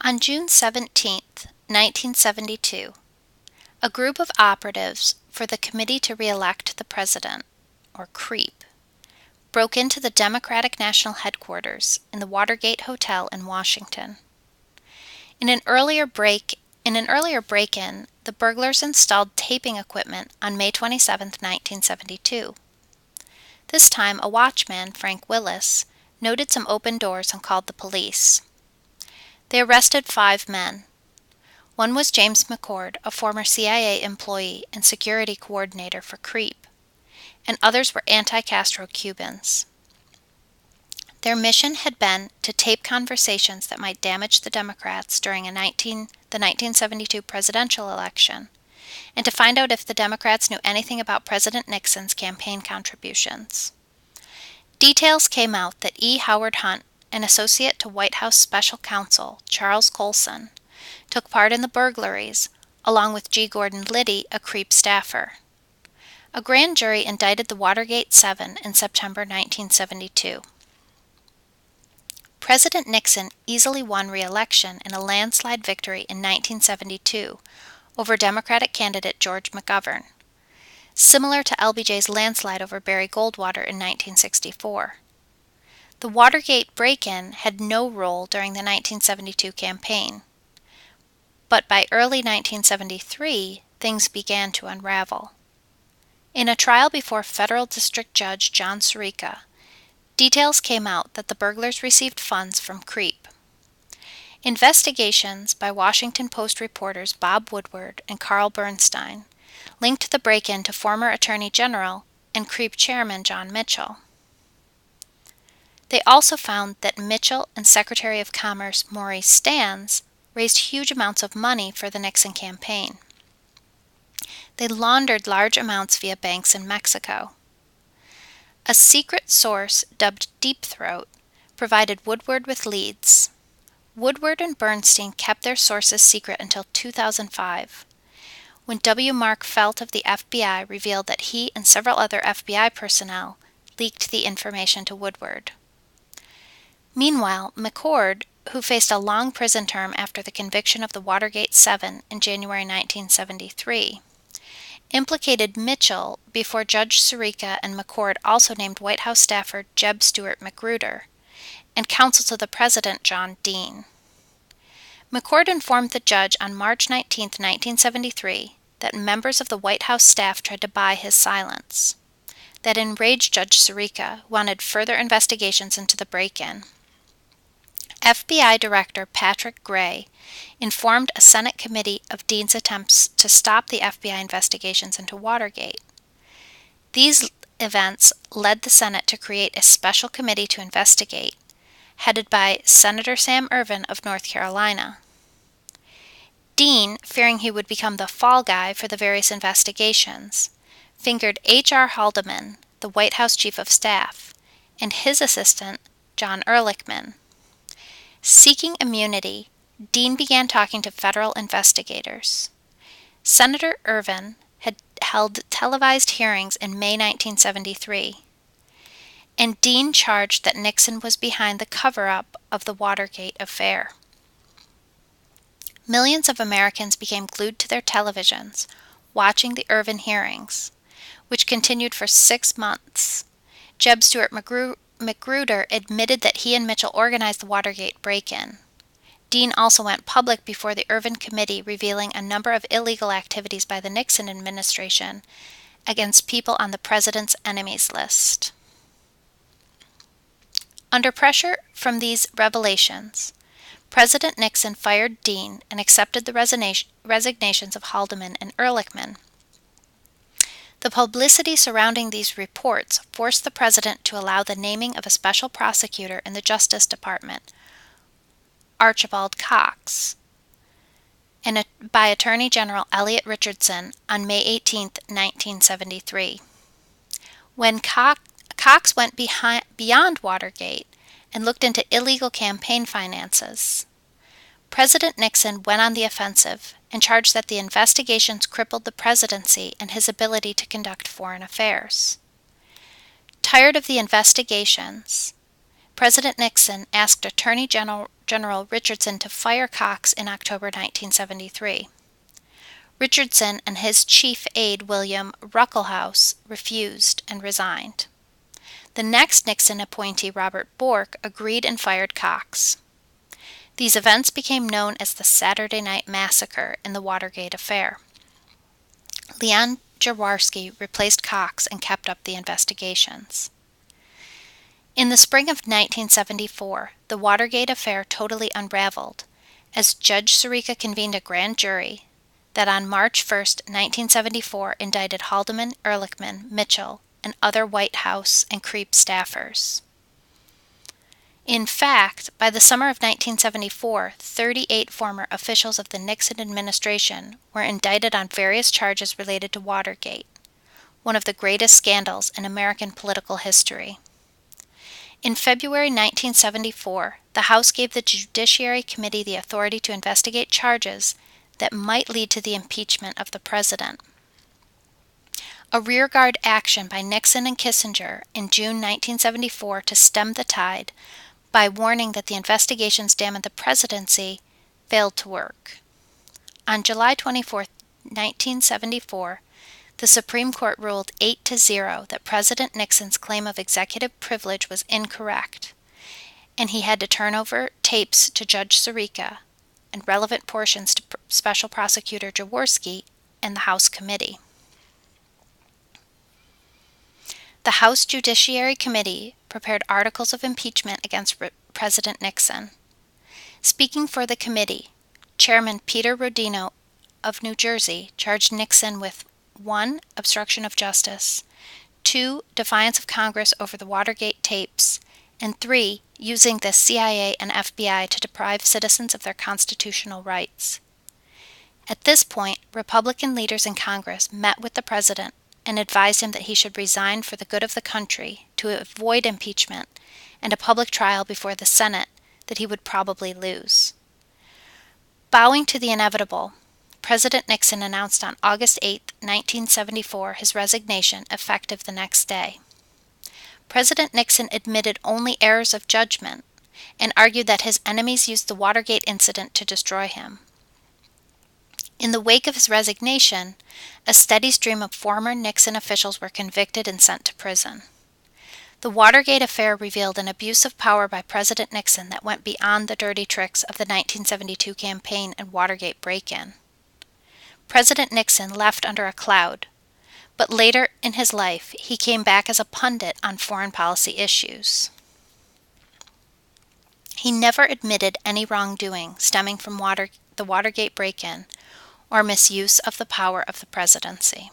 On June 17, 1972, a group of operatives for the Committee to Re-elect the President, or CREEP, broke into the Democratic National Headquarters in the Watergate Hotel in Washington. In an earlier break-in, the burglars installed taping equipment on May 27, 1972. This time, a watchman, Frank Willis, noted some open doors and called the police. They arrested 5 men. One was James McCord, a former CIA employee and security coordinator for CREEP, and others were anti-Castro Cubans. Their mission had been to tape conversations that might damage the Democrats during the 1972 presidential election, and to find out if the Democrats knew anything about President Nixon's campaign contributions. Details came out that E. Howard Hunt, an associate to White House Special Counsel Charles Colson, took part in the burglaries, along with G. Gordon Liddy, a CREEP staffer. A grand jury indicted the Watergate 7 in September 1972. President Nixon easily won re-election in a landslide victory in 1972 over Democratic candidate George McGovern, similar to LBJ's landslide over Barry Goldwater in 1964. The Watergate break-in had no role during the 1972 campaign, but by early 1973, things began to unravel. In a trial before Federal District Judge John Sirica, details came out that the burglars received funds from CREEP. Investigations by Washington Post reporters Bob Woodward and Carl Bernstein linked the break-in to former Attorney General and CREEP Chairman John Mitchell. They also found that Mitchell and Secretary of Commerce Maurice Stans raised huge amounts of money for the Nixon campaign. They laundered large amounts via banks in Mexico. A secret source dubbed Deep Throat provided Woodward with leads. Woodward and Bernstein kept their sources secret until 2005, when W. Mark Felt of the FBI revealed that he and several other FBI personnel leaked the information to Woodward. Meanwhile, McCord, who faced a long prison term after the conviction of the Watergate 7 in January 1973, implicated Mitchell before Judge Sirica, and McCord also named White House staffer Jeb Stuart Magruder and counsel to the president John Dean. McCord informed the judge on March 19, 1973, that members of the White House staff tried to buy his silence. That enraged Judge Sirica, who wanted further investigations into the break-in. FBI Director Patrick Gray informed a Senate committee of Dean's attempts to stop the FBI investigations into Watergate. These events led the Senate to create a special committee to investigate, headed by Senator Sam Ervin of North Carolina. Dean, fearing he would become the fall guy for the various investigations, fingered H.R. Haldeman, the White House Chief of Staff, and his assistant, John Ehrlichman. Seeking immunity, Dean began talking to federal investigators. Senator Ervin had held televised hearings in May 1973, and Dean charged that Nixon was behind the cover-up of the Watergate affair. Millions of Americans became glued to their televisions, watching the Ervin hearings, which continued for 6 months. Jeb Stuart Magruder admitted that he and Mitchell organized the Watergate break-in. Dean also went public before the Ervin Committee, revealing a number of illegal activities by the Nixon administration against people on the president's enemies list. Under pressure from these revelations, President Nixon fired Dean and accepted the resignations of Haldeman and Ehrlichman. The publicity surrounding these reports forced the president to allow the naming of a special prosecutor in the Justice Department, Archibald Cox, and by Attorney General Elliot Richardson on May 18, 1973. When Cox went beyond Watergate and looked into illegal campaign finances, President Nixon went on the offensive and charged that the investigations crippled the presidency and his ability to conduct foreign affairs. Tired of the investigations, President Nixon asked Attorney General Richardson to fire Cox in October 1973. Richardson and his chief aide, William Ruckelshaus, refused and resigned. The next Nixon appointee, Robert Bork, agreed and fired Cox. These events became known as the Saturday Night Massacre in the Watergate affair. Leon Jaworski replaced Cox and kept up the investigations. In the spring of 1974, the Watergate affair totally unraveled as Judge Sirica convened a grand jury that on March 1, 1974, indicted Haldeman, Ehrlichman, Mitchell, and other White House and CREEP staffers. In fact, by the summer of 1974, 38 former officials of the Nixon administration were indicted on various charges related to Watergate, one of the greatest scandals in American political history. In February 1974, the House gave the Judiciary Committee the authority to investigate charges that might lead to the impeachment of the president. A rearguard action by Nixon and Kissinger in June 1974 to stem the tide by warning that the investigations damaged the presidency failed to work. On July 24, 1974, the Supreme Court ruled 8-0 that President Nixon's claim of executive privilege was incorrect, and he had to turn over tapes to Judge Sirica and relevant portions to Special Prosecutor Jaworski and the House Committee. The House Judiciary Committee prepared articles of impeachment against President Nixon. Speaking for the committee, Chairman Peter Rodino of New Jersey charged Nixon with 1. Obstruction of justice, 2. Defiance of Congress over the Watergate tapes, and 3. Using the CIA and FBI to deprive citizens of their constitutional rights. At this point, Republican leaders in Congress met with the president and advised him that he should resign for the good of the country to avoid impeachment and a public trial before the Senate that he would probably lose. Bowing to the inevitable, President Nixon announced on August 8, 1974, his resignation, effective the next day. President Nixon admitted only errors of judgment and argued that his enemies used the Watergate incident to destroy him. In the wake of his resignation, a steady stream of former Nixon officials were convicted and sent to prison. The Watergate affair revealed an abuse of power by President Nixon that went beyond the dirty tricks of the 1972 campaign and Watergate break-in. President Nixon left under a cloud, but later in his life he came back as a pundit on foreign policy issues. He never admitted any wrongdoing stemming from the Watergate break-in or misuse of the power of the presidency.